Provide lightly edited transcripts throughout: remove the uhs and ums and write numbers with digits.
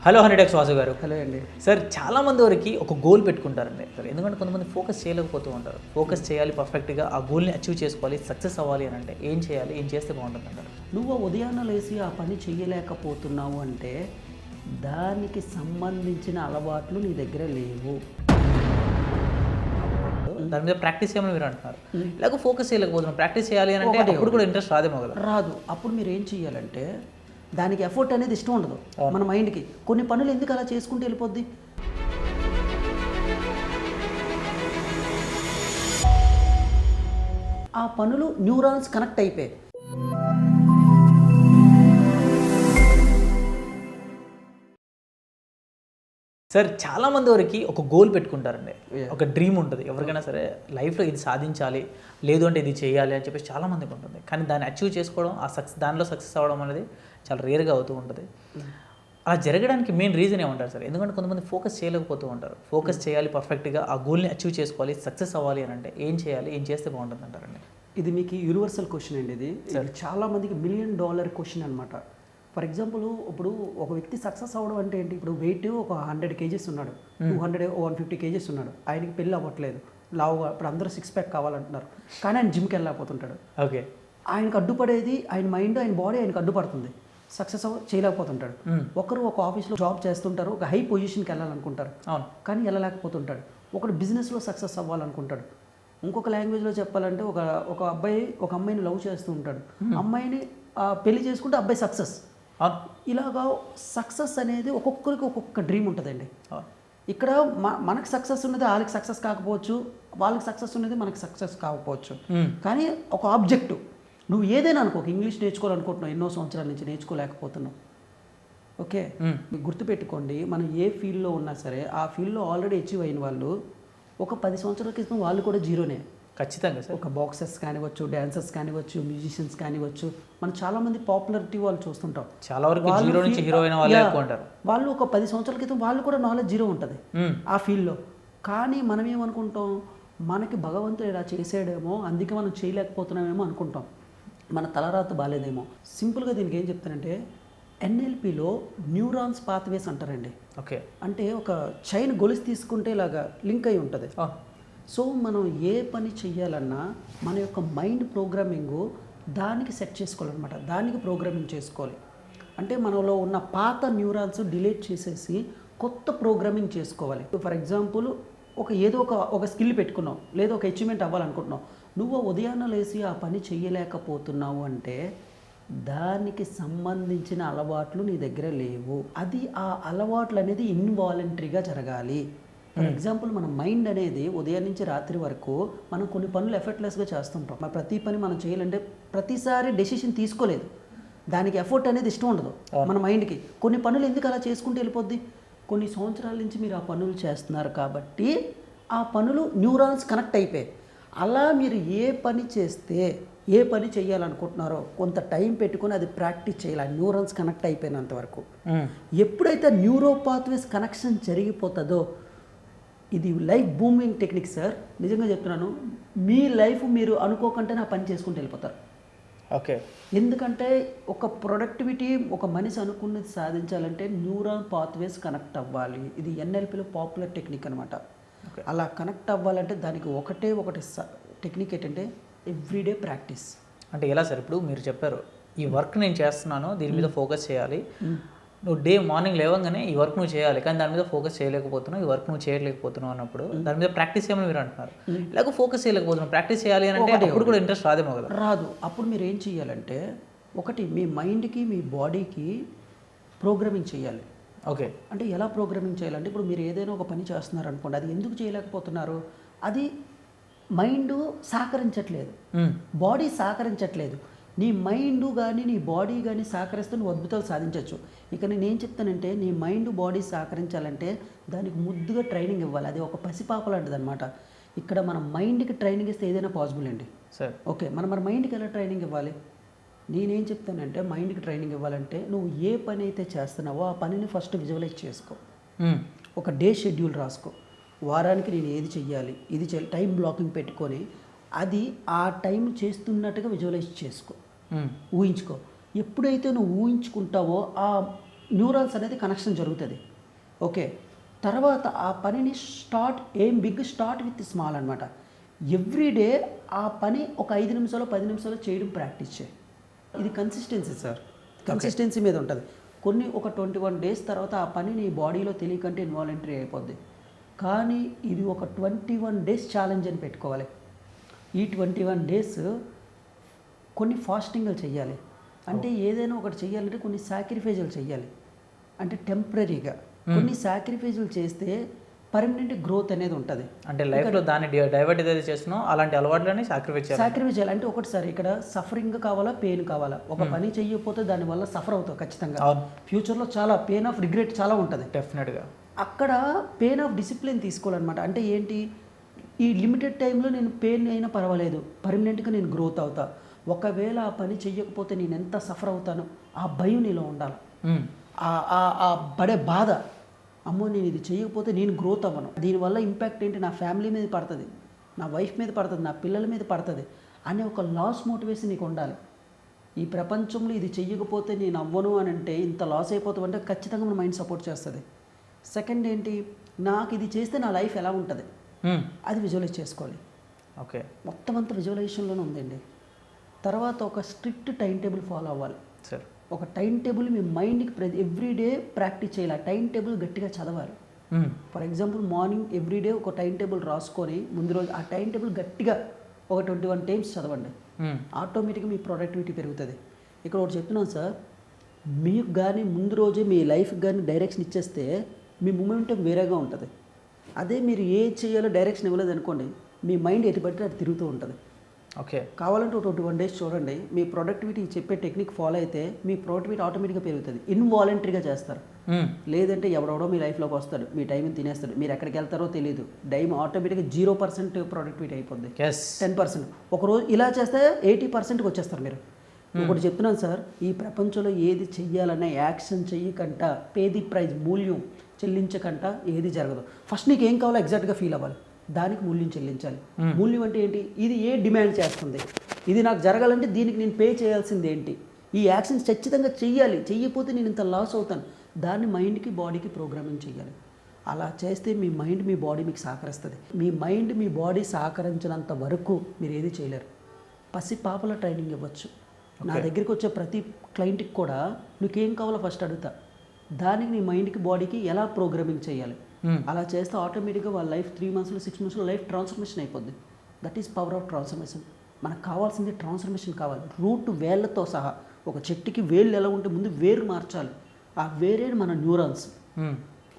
Hello hundred Vasu గారు. Hello అండి. Sir చాలామంది వరకు ఒక గోల్ పెట్టుకుంటారండి సార్. ఎందుకంటే కొంతమంది ఫోకస్ చేయలేకపోతూ ఉంటారు. ఫోకస్ చేయాలి, పర్ఫెక్ట్గా ఆ గోల్ని అచీవ్ చేసుకోవాలి, సక్సెస్ అవ్వాలి అని అంటే ఏం చేయాలి, ఏం చేస్తే బాగుంటుంది అంటారు? నువ్వు ఉదయాన్నే లేచి ఆ పని చేయలేకపోతున్నావు అంటే దానికి సంబంధించిన అలవాట్లు నీ దగ్గర లేవు. దాని మీద ప్రాక్టీస్ చేయమని మీరు అంటున్నారు. ఇలాగ ఫోకస్ చేయలేకపోతున్నాం, ప్రాక్టీస్ చేయాలి అని అంటే అప్పుడు కూడా ఇంట్రెస్ట్ రాదేమో కదా? రాదు. అప్పుడు మీరు ఏం చేయాలంటే దానికి ఎఫర్ట్ అనేది ఇష్టం ఉండదు మన మైండ్కి. కొన్ని పనులు ఎందుకు అలా చేసుకుంటూ వెళ్ళిపోద్ది? ఆ పనులు న్యూరాన్స్ కనెక్ట్ అయిపోయాయి. సార్ చాలామంది వరకు ఒక గోల్ పెట్టుకుంటారండి, ఒక డ్రీమ్ ఉంటుంది ఎవరికైనా సరే లైఫ్లో, ఇది సాధించాలి, లేదు అంటే ఇది చేయాలి అని చెప్పేసి చాలామందికి ఉంటుంది. కానీ దాన్ని అచీవ్ చేసుకోవడం, దానిలో సక్సెస్ అవ్వడం అనేది చాలా రేర్గా అవుతూ ఉంటుంది. అలా జరగడానికి మెయిన్ రీజన్ ఏమంటారు సార్? ఎందుకంటే కొంతమంది ఫోకస్ చేయలేకపోతూ ఉంటారు. ఫోకస్ చేయాలి, పర్ఫెక్ట్గా ఆ గోల్ని అచీవ్ చేసుకోవాలి, సక్సెస్ అవ్వాలి అని అంటే ఏం చేయాలి, ఏం చేస్తే బాగుంటుంది అంటారండి? ఇది మీకు యూనివర్సల్ క్వశ్చన్ అండి. ఇది చాలామందికి $1 మిలియన్ క్వశ్చన్ అనమాట. ఫర్ ఎగ్జాంపుల్, ఇప్పుడు ఒక వ్యక్తి సక్సెస్ అవ్వడం అంటే ఏంటి? ఇప్పుడు వెయిట్ ఒక 100 kgs ఉన్నాడు, 200 150 kgs ఉన్నాడు, ఆయనకి పెళ్ళి అవ్వట్లేదు, లావుగా. ఇప్పుడు అందరూ 6 ప్యాక్ కావాలంటున్నారు, కానీ ఆయన జిమ్కి వెళ్ళలేకపోతుంటాడు. ఓకే. ఆయనకు అడ్డుపడేది ఆయన మైండ్, ఆయన బాడీ ఆయనకు అడ్డుపడుతుంది. సక్సెస్ చేయలేకపోతుంటాడు. ఒకరు ఒక ఆఫీస్లో జాబ్ చేస్తుంటారు, ఒక హై పొజిషన్కి వెళ్ళాలనుకుంటారు, అవును, కానీ వెళ్ళలేకపోతుంటాడు. ఒకడు బిజినెస్లో సక్సెస్ అవ్వాలనుకుంటాడు. ఇంకొక లాంగ్వేజ్లో చెప్పాలంటే ఒక అబ్బాయి ఒక అమ్మాయిని లవ్ చేస్తూ ఉంటాడు, అమ్మాయిని పెళ్లి చేసుకుంటే అబ్బాయి సక్సెస్. ఇలాగా సక్సెస్ అనేది ఒక్కొక్కరికి ఒక్కొక్క డ్రీమ్ ఉంటుందండి. ఇక్కడ మనకు సక్సెస్ ఉన్నది వాళ్ళకి సక్సెస్ కాకపోవచ్చు, వాళ్ళకి సక్సెస్ ఉన్నది మనకి సక్సెస్ కాకపోవచ్చు. కానీ ఒక ఆబ్జెక్టివ్, నువ్వు ఏదైనా అనుకో, ఇంగ్లీష్ నేర్చుకోవాలనుకుంటున్నావు, ఎన్నో సంవత్సరాల నుంచి నేర్చుకోలేకపోతున్నావు. ఓకే, మీకు గుర్తుపెట్టుకోండి, మనం ఏ ఫీల్డ్లో ఉన్నా సరే ఆ ఫీల్డ్లో ఆల్రెడీ అచీవ్ అయిన వాళ్ళు ఒక 10 సంవత్సరాల క్రితం వాళ్ళు కూడా జీరోనే. ఖచ్చితంగా సార్. ఒక బాక్సర్స్ కానివచ్చు, డాన్సర్స్ కానివచ్చు, మ్యూజిషియన్స్ కానివచ్చు, మనం చాలామంది పాపులారిటీ వాళ్ళు చూస్తుంటాం. చాలా వరకు జీరో నుంచి హీరో అయిన వాళ్ళే ఎక్కువ ఉంటారు. వాళ్ళు ఒక 10 సంవత్సరాల క్రితం వాళ్ళు కూడా నాలెడ్జ్ జీరో ఉంటుంది ఆ ఫీల్డ్లో. కానీ మనం ఏమనుకుంటాం, మనకి భగవంతుడు ఇలా చేసాడేమో అందుకే మనం చేయలేకపోతున్నామేమో అనుకుంటాం. మన తలరాత బాగాలేదేమో. సింపుల్గా దీనికి ఏం చెప్తానంటే, NLPలో న్యూరాన్స్ పాత్వేస్ అంటారండి. ఓకే. అంటే ఒక చైన్ గొలుసు తీసుకుంటే ఇలాగా లింక్ అయి ఉంటుంది. సో మనం ఏ పని చెయ్యాలన్నా మన యొక్క మైండ్ ప్రోగ్రామింగ్ దానికి సెట్ చేసుకోవాలన్నమాట, దానికి ప్రోగ్రామింగ్ చేసుకోవాలి. అంటే మనలో ఉన్న పాత న్యూరాన్స్ డిలీట్ చేసేసి కొత్త ప్రోగ్రామింగ్ చేసుకోవాలి. ఫర్ ఎగ్జాంపుల్, ఏదో ఒక స్కిల్ పెట్టుకున్నావు, లేదా ఒక అచీవ్మెంట్ అవ్వాలనుకుంటున్నావు, నువ్వు ఉదయాన్నే లేచి ఆ పని చెయ్యలేకపోతున్నావు అంటే దానికి సంబంధించిన అలవాట్లు నీ దగ్గర లేవు. అది ఆ అలవాట్లు అనేది ఇన్వాలంటరీగా జరగాలి. ఫర్ ఎగ్జాంపుల్, మన మైండ్ అనేది ఉదయం నుంచి రాత్రి వరకు మనం కొన్ని పనులు ఎఫర్ట్లెస్గా చేస్తుంటాం. మన ప్రతి పని మనం చేయాలంటే ప్రతిసారి డెసిషన్ తీసుకోలేదు, దానికి ఎఫర్ట్ అనేది ఇష్టం ఉండదు మన మైండ్కి. కొన్ని పనులు ఎందుకు అలా చేసుకుంటూ వెళ్ళిపోద్ది? కొన్ని సంవత్సరాల నుంచి మీరు ఆ పనులు చేస్తున్నారు కాబట్టి ఆ పనులు న్యూరాన్స్ కనెక్ట్ అయిపోయాయి. అలా మీరు ఏ పని చేస్తే, ఏ పని చేయాలనుకుంటున్నారో కొంత టైం పెట్టుకుని అది ప్రాక్టీస్ చేయాలి, ఆ న్యూరాన్స్ కనెక్ట్ అయిపోయినంత వరకు. ఎప్పుడైతే న్యూరో పాత్వేస్ కనెక్షన్ జరిగిపోతుందో, ఇది లైఫ్ బూమింగ్ టెక్నిక్ సార్. నిజంగా చెప్తున్నాను, మీ లైఫ్ మీరు అనుకోకుండానే ఆ పని చేసుకుంటూ వెళ్ళిపోతారు. ఓకే. ఎందుకంటే ఒక ప్రొడక్టివిటీ, ఒక మనిషి అనుకున్నది సాధించాలంటే న్యూరాన్ పాత్వేస్ కనెక్ట్ అవ్వాలి. ఇది NLPలో పాపులర్ టెక్నిక్ అనమాట. అలా కనెక్ట్ అవ్వాలంటే దానికి ఒకటి టెక్నిక్ ఏంటంటే ఎవ్రీడే ప్రాక్టీస్. అంటే ఎలా సార్? ఇప్పుడు మీరు చెప్పారు, ఈ వర్క్ నేను చేస్తున్నాను, దీని మీద ఫోకస్ చేయాలి. నువ్వు మార్నింగ్ లేవగానే ఈ వర్క్ నువ్వు చేయాలి, కానీ దాని మీద ఫోకస్ చేయలేకపోతున్నావు, ఈ వర్క్ నువ్వు చేయలేకపోతున్నావు అన్నప్పుడు దాని మీద ప్రాక్టీస్ చేయమని మీరు అంటున్నారు. ఇలాగ ఫోకస్ చేయలేకపోతున్నావు, ప్రాక్టీస్ చేయాలి అని అంటే అప్పుడు కూడా ఇంట్రెస్ట్ రాదేమో కదా? రాదు. అప్పుడు మీరు ఏం చేయాలంటే, మీ మైండ్కి మీ బాడీకి ప్రోగ్రామింగ్ చేయాలి. ఓకే. అంటే ఎలా ప్రోగ్రామింగ్ చేయాలంటే, ఇప్పుడు మీరు ఏదైనా ఒక పని చేస్తున్నారు అనుకోండి, అది ఎందుకు చేయలేకపోతున్నారు? అది మైండ్ సహకరించట్లేదు, బాడీ సహకరించట్లేదు. నీ మైండ్ కానీ నీ బాడీ కానీ సహకరిస్తే నువ్వు అద్భుతాలు సాధించవచ్చు. ఇక నేనేం చెప్తానంటే, నీ మైండ్ బాడీ సహకరించాలంటే దానికి ముద్దుగా ట్రైనింగ్ ఇవ్వాలి. అది ఒక పసిపాప లాంటిది అనమాట. ఇక్కడ మన మైండ్కి ట్రైనింగ్ ఇస్తే ఏదైనా పాసిబుల్ అండి. సార్ ఓకే, మన మైండ్కి ఎలా ట్రైనింగ్ ఇవ్వాలి? నేనేం చెప్తానంటే, మైండ్కి ట్రైనింగ్ ఇవ్వాలంటే నువ్వు ఏ పని అయితే చేస్తున్నావో ఆ పనిని ఫస్ట్ విజువలైజ్ చేసుకో. ఒక డే షెడ్యూల్ రాసుకో. వారానికి నేను ఏది చెయ్యాలి, ఇది టైం బ్లాకింగ్ పెట్టుకొని అది ఆ టైం చేస్తున్నట్టుగా విజువలైజ్ చేసుకో, ఊహించుకో. ఎప్పుడైతే నువ్వు ఊహించుకుంటావో ఆ న్యూరాన్స్ అనేది కనెక్షన్ జరుగుతుంది. ఓకే, తర్వాత ఆ పనిని బిగ్ స్టార్ట్ విత్ స్మాల్ అనమాట. ఎవ్రీడే ఆ పని ఒక 5 నిమిషాలు 10 నిమిషాలు చేయడం ప్రాక్టీస్ చేయి. ఇది కన్సిస్టెన్సీ సార్, కన్సిస్టెన్సీ మీద ఉంటుంది. ఒక 21 డేస్ తర్వాత ఆ పని నీ బాడీలో తెలియకంటే ఇన్వాలంటరీ అయిపోద్ది. కానీ ఇది ఒక 21 డేస్ ఛాలెంజ్ అని పెట్టుకోవాలి. ఈ 21 డేస్ కొన్ని ఫాస్టింగ్లు చేయాలి. అంటే ఏదైనా ఒకటి చేయాలంటే కొన్ని సాక్రిఫైజులు చేయాలి. అంటే టెంపరీగా కొన్ని సాక్రిఫైజులు చేస్తే పర్మనెంట్ గ్రోత్ అనేది ఉంటుంది. అంటే లైఫ్లో దాన్ని డైవర్ట్ ఏదైతే చేస్తున్నావు అలాంటి అలవాట్లని సాక్రిఫైస్ చేయాలి. అంటే ఒకటి సార్, ఇక్కడ సఫరింగ్ కావాలా, పెయిన్ కావాలా? ఒక పని చేయకపోతే దానివల్ల సఫర్ అవుతావు ఖచ్చితంగా. ఫ్యూచర్లో చాలా పెయిన్ ఆఫ్ రిగ్రెట్ చాలా ఉంటుంది డెఫినెట్గా. అక్కడ పెయిన్ ఆఫ్ డిసిప్లిన్ తీసుకోవాలన్నమాట. అంటే ఏంటి, ఈ లిమిటెడ్ టైంలో నేను పెయిన్ అయినా పర్వాలేదు, పర్మనెంట్గా నేను గ్రోత్ అవుతా. ఒకవేళ ఆ పని చెయ్యకపోతే నేను ఎంత సఫర్ అవుతానో ఆ భయం నీలో ఉండాలి. ఆ పడే బాధ, అమ్మో నేను ఇది చేయకపోతే నేను గ్రోత్ అవ్వను, దీనివల్ల ఇంపాక్ట్ ఏంటి, నా ఫ్యామిలీ మీద పడుతుంది, నా వైఫ్ మీద పడుతుంది, నా పిల్లల మీద పడుతుంది అనే ఒక లాస్ మోటివేషన్ నీకు ఉండాలి. ఈ ప్రపంచంలో ఇది చెయ్యకపోతే నేను అవ్వను అని అంటే, ఇంత లాస్ అయిపోతామంటే ఖచ్చితంగా మన మైండ్ సపోర్ట్ చేస్తుంది. సెకండ్ ఏంటి, నాకు ఇది చేస్తే నా లైఫ్ ఎలా ఉంటుంది అది విజువలైజ్ చేసుకోవాలి. ఓకే, మొత్తం అంతా విజువలైజేషన్లోనే ఉందండి. తర్వాత ఒక స్ట్రిక్ట్ టైం టేబుల్ ఫాలో అవ్వాలి సార్. ఒక టైం టేబుల్ మీ మైండ్కి ఎవ్రీడే ప్రాక్టీస్ చేయాలి. ఆ టైం టేబుల్ గట్టిగా చదవాలి. ఫర్ ఎగ్జాంపుల్ మార్నింగ్ ఎవ్రీడే ఒక టైం టేబుల్ రాసుకొని ముందు రోజు ఆ టైం టేబుల్ గట్టిగా ఒక 21 టైమ్స్ చదవండి. ఆటోమేటిక్గా మీ ప్రొడక్టివిటీ పెరుగుతుంది. ఇక్కడ ఒకటి చెప్తున్నాను సార్, మీకు కానీ ముందు రోజే మీ లైఫ్కి కానీ డైరెక్షన్ ఇచ్చేస్తే మీ మూమెంటం వేరేగా ఉంటుంది. అదే మీరు ఏ చేయాలో డైరెక్షన్ ఇవ్వలేదు అనుకోండి, మీ మైండ్ ఎటు పడితే అది తిరుగుతూ ఉంటుంది. ఓకే, కావాలంటే ఒక 21 డేస్ చూడండి, మీ ప్రొడక్టివిటీ చెప్పే టెక్నిక్ ఫాలో అయితే మీ ప్రొడక్టివిటీ ఆటోమేటిక్గా పెరుగుతుంది. ఇన్వాలంటరీగా చేస్తారు. లేదంటే ఎవడెవడో మీ లైఫ్లోకి వస్తాడు, మీ టైంని తినేస్తాడు, మీరు ఎక్కడికి వెళ్తారో తెలియదు, టైం ఆటోమేటిక్గా 0% ప్రొడక్టివిటీ అయిపోద్ది. 10%. ఒకరోజు ఇలా చేస్తే 80%కి వచ్చేస్తారు మీరు. ఒకటి చెప్తున్నాను సార్, ఈ ప్రపంచంలో ఏది చెయ్యాలన్నా యాక్షన్ చెయ్యకంట, పేది ప్రైజ్ మూల్యం చెల్లించకంట ఏది జరగదు. ఫస్ట్ నీకు ఏం కావాలో ఎగ్జాక్ట్గా ఫీల్ అవ్వాలి, దానికి మూల్యం చెల్లించాలి. మూల్యం అంటే ఏంటి, ఇది ఏ డిమాండ్ చేస్తుంది, ఇది నాకు జరగాలంటే దీనికి నేను పే చేయాల్సింది ఏంటి, ఈ యాక్షన్స్ ఖచ్చితంగా చెయ్యాలి, చెయ్యకపోతే నేను ఇంత లాస్ అవుతాను, దాన్ని మైండ్కి బాడీకి ప్రోగ్రామింగ్ చేయాలి. అలా చేస్తే మీ మైండ్ మీ బాడీ మీకు సహకరిస్తుంది. మీ మైండ్ మీ బాడీ సహకరించినంత వరకు మీరు ఏది చేయలేరు. పసి పాపల ట్రైనింగ్ ఇవ్వచ్చు. నా దగ్గరికి వచ్చే ప్రతి క్లయింట్కి కూడా నీకేం కావాలో ఫస్ట్ అడుగుతా, దానికి నీ మైండ్కి బాడీకి ఎలా ప్రోగ్రామింగ్ చేయాలి. అలా చేస్తే ఆటోమేటిక్గా వాళ్ళ లైఫ్ 3 మంత్స్లో 6 మంత్స్లో లైఫ్ ట్రాన్స్ఫర్మేషన్ అయిపోద్ది. That is power of transformation. మనకు కావాల్సింది ట్రాన్స్ఫర్మేషన్ కావాలి. రూట్ వేళ్ళతో సహా, ఒక చెట్టుకి వేళ్ళు ఎలా ఉంటే ముందు వేరు మార్చాలి. ఆ వేరే మన న్యూరాన్స్.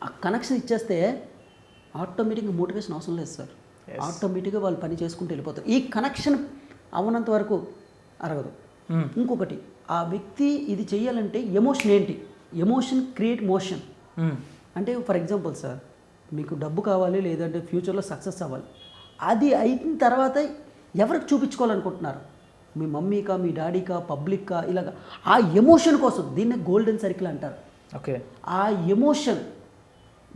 ఆ కనెక్షన్ ఇచ్చేస్తే ఆటోమేటిక్గా మోటివేషన్ అవసరం లేదు సార్. ఆటోమేటిక్గా వాళ్ళు పని చేసుకుంటూ వెళ్ళిపోతారు. ఈ కనెక్షన్ అవనంత వరకు అరగదు. ఇంకొకటి, ఆ వ్యక్తి ఇది చేయాలంటే ఎమోషన్ ఏంటి, ఎమోషన్ క్రియేట్ మోషన్. అంటే ఫర్ ఎగ్జాంపుల్ సార్, మీకు డబ్బు కావాలి, లేదంటే ఫ్యూచర్లో సక్సెస్ అవ్వాలి, అది అయిన తర్వాత ఎవరికి చూపించుకోవాలనుకుంటున్నారు, మీ మమ్మీకా, మీ డాడీకా, పబ్లిక్కా, ఇలాగ ఆ ఎమోషన్ కోసం, దీన్నే గోల్డెన్ సర్కిల్ అంటారు. ఓకే, ఆ ఎమోషన్,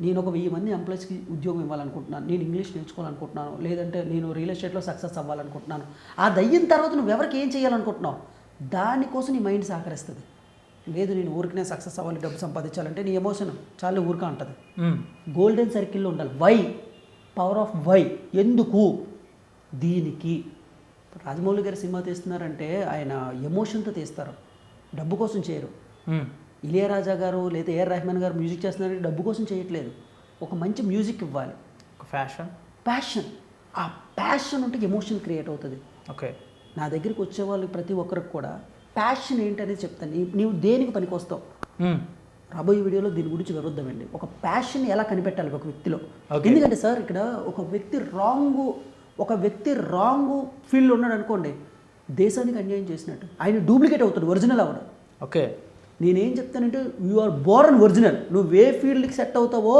నేను ఒక 1000 మంది ఎంప్లాయీస్కి ఉద్యోగం ఇవ్వాలనుకుంటున్నాను, నేను ఇంగ్లీష్ నేర్చుకోవాలనుకుంటున్నాను, లేదంటే నేను రియల్ ఎస్టేట్లో సక్సెస్ అవ్వాలనుకుంటున్నాను, అది అయిన తర్వాత నువ్వు ఎవరికి ఏం చేయాలనుకుంటున్నావు, దానికోసం నీ మైండ్ సహకరిస్తుంది. లేదు నేను ఊరికనే సక్సెస్ అవ్వాలి, డబ్బు సంపాదించాలంటే నీ ఎమోషన్ చాలా ఊరికా ఉంటుంది. గోల్డెన్ సర్కిల్లో ఉండాలి. వై, పవర్ ఆఫ్ వై, ఎందుకు, దీనికి. రాజమౌళి గారు సినిమా తీస్తున్నారంటే ఆయన ఎమోషన్తో తీస్తారు, డబ్బు కోసం చేయరు. ఇళయరాజా గారు లేదా ఏఆర్ రెహమాన్ గారు మ్యూజిక్ చేస్తున్నారంటే డబ్బు కోసం చేయట్లేదు, ఒక మంచి మ్యూజిక్ ఇవ్వాలి, ఒక ప్యాషన్. ఆ ప్యాషన్ ఉంటే ఎమోషన్ క్రియేట్ అవుతుంది. ఓకే, నా దగ్గరికి వచ్చే వాళ్ళు ప్రతి ఒక్కరికి కూడా ప్యాషన్ ఏంటనేది చెప్తాను. నీవు దేనికి పనికి వస్తావు, రాబోయే వీడియోలో దీని గురించి వివరిద్దామండి. ఒక ప్యాషన్ ఎలా కనిపెట్టాలి ఒక వ్యక్తిలో. ఎందుకంటే సార్, ఇక్కడ ఒక వ్యక్తి రాంగ్ ఫీల్డ్లో ఉన్నాడు అనుకోండి, దేశానికి అన్యాయం చేసినట్టు, ఆయన డూప్లికేట్ అవుతాడు, ఒరిజినల్ అవ్వడు. ఓకే, నేనేం చెప్తానంటే, యు ఆర్ బోర్న్ ఒరిజినల్. నువ్వు ఏ ఫీల్డ్కి సెట్ అవుతావో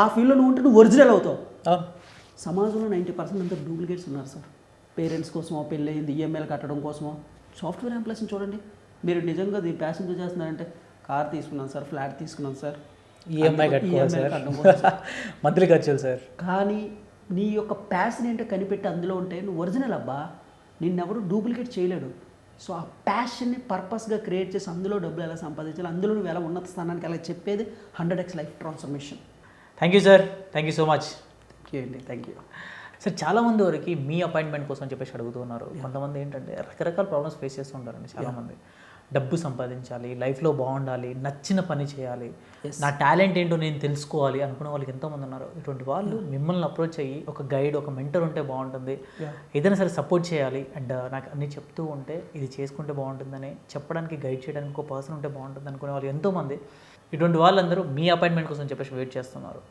ఆ ఫీల్డ్లో నువ్వు ఉంటే నువ్వు ఒరిజినల్ అవుతావు. సమాజంలో 90% అంతా డూప్లికేట్స్ ఉన్నారు సార్. పేరెంట్స్ కోసమో, పెళ్ళయింది, ఈఎంఐలు కట్టడం కోసమో. సాఫ్ట్వేర్ ఎంప్లాయీస్ని చూడండి, మీరు నిజంగా దీని ప్యాషన్తో చేస్తున్నారంటే, కార్ తీసుకున్నాను సార్, ఫ్లాట్ తీసుకున్నాను సార్, ఈఎంఐ కట్టడం మంత్లీ ఖర్చులు సార్. కానీ నీ యొక్క ప్యాషన్ ఏంటో కనిపెట్టి అందులో ఉంటే నువ్వు ఒరిజినల్ అబ్బా, నిన్నెవరు డూప్లికేట్ చేయలేడు. సో ఆ ప్యాషన్ని పర్పస్గా క్రియేట్ చేసి అందులో డబ్బులు ఎలా సంపాదించాలి, అందులో నువ్వు ఎలా ఉన్నత స్థానానికి ఎలా చెప్పేది 100x life transformation. Thank you sir, thank you so much. Thank you. Sir చాలామంది వరకు మీ అపాయింట్మెంట్ కోసం చెప్పేసి అడుగుతున్నారు. కొంతమంది ఏంటంటే రకరకాల ప్రాబ్లమ్స్ ఫేస్ చేస్తూ ఉంటారండి చాలామంది. డబ్బు సంపాదించాలి, లైఫ్లో బాగుండాలి, నచ్చిన పని చేయాలి, నా టాలెంట్ ఏంటో నేను తెలుసుకోవాలి అనుకునే వాళ్ళకి ఎంతోమంది ఉన్నారు. ఇటువంటి వాళ్ళు మిమ్మల్ని అప్రోచ్ అయ్యి ఒక గైడ్, ఒక మెంటర్ ఉంటే బాగుంటుంది, ఏదైనా సరే సపోర్ట్ చేయాలి అండ్ నాకు అన్నీ చెప్తూ ఉంటే ఇది చేసుకుంటే బాగుంటుందని చెప్పడానికి, గైడ్ చేయడానికి ఒక పర్సన్ ఉంటే బాగుంటుంది అనుకునే వాళ్ళు ఎంతోమంది. ఇటువంటి వాళ్ళందరూ మీ అపాయింట్మెంట్ కోసం చెప్పేసి వెయిట్ చేస్తున్నారు.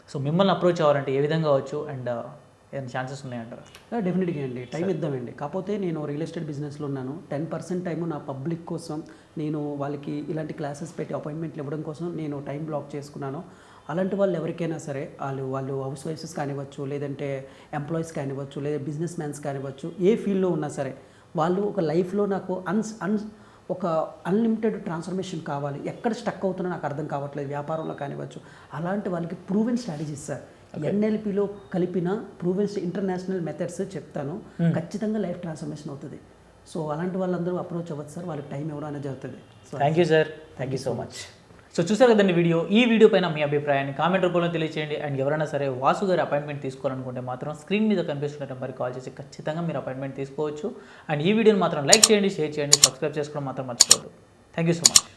సో మిమ్మల్ని అప్రోచ్ అవ్వాలంటే ఏ విధంగా అవ్వచ్చు అండ్ ఏమైనా ఛాన్సెస్ ఉన్నాయంటారు? డెఫినెట్గా అండి, టైం ఇద్దామండి. కాకపోతే నేను రియల్ ఎస్టేట్ బిజినెస్లో ఉన్నాను. 10% టైము నా పబ్లిక్ కోసం, నేను వాళ్ళకి ఇలాంటి క్లాసెస్ పెట్టి అపాయింట్మెంట్లు ఇవ్వడం కోసం నేను టైం బ్లాక్ చేసుకున్నాను. అలాంటి వాళ్ళు ఎవరికైనా సరే, వాళ్ళు హౌస్ వైఫ్స్ కానివ్వచ్చు, లేదంటే ఎంప్లాయీస్ కానివ్వచ్చు, లేదా బిజినెస్ మ్యాన్స్ కానివ్వచ్చు, ఏ ఫీల్డ్లో ఉన్నా సరే వాళ్ళు ఒక లైఫ్లో నాకు ఒక అన్లిమిటెడ్ ట్రాన్స్ఫర్మేషన్ కావాలి, ఎక్కడ స్టక్ అవుతున్నా నాకు అర్థం కావట్లేదు, వ్యాపారంలో కానివ్వచ్చు, అలాంటి వాళ్ళకి ప్రూవెన్ స్ట్రాటజీస్ సార్, ఎన్ఎల్పిలో కలిపిన ప్రూవెన్ ఇంటర్నేషనల్ మెథడ్స్ చెప్తాను. ఖచ్చితంగా లైఫ్ ట్రాన్స్ఫర్మేషన్ అవుతుంది. సో అలాంటి వాళ్ళందరూ అప్రోచ్ అవ్వచ్చు సార్, వాళ్ళకి టైం ఇవ్వడం జరుగుతుంది. Thank you sir, thank you so much. So చూసారు కదండి ఈ వీడియో పైన మీ అభిప్రాయాన్ని కామెంట్ రూపంలో తెలియచేయండి. అండ్ ఎవరైనా సరే వాసు గారి అపాయింట్మెంట్ తీసుకోవాలనుకుంటే మాత్రం స్క్రీన్ మీద కనిపిస్తున్న నెంబర్కి కాల్ చేసి ఖచ్చితంగా మీరు అపాయింట్మెంట్ తీసుకోవచ్చు. అండ్ ఈ వీడియోని మాత్రం లైక్ చేయండి, షేర్ చేయండి, సబ్స్క్రైబ్ చేసుకోవడం మాత్రం మర్చిపోవద్దు. Thank you so much.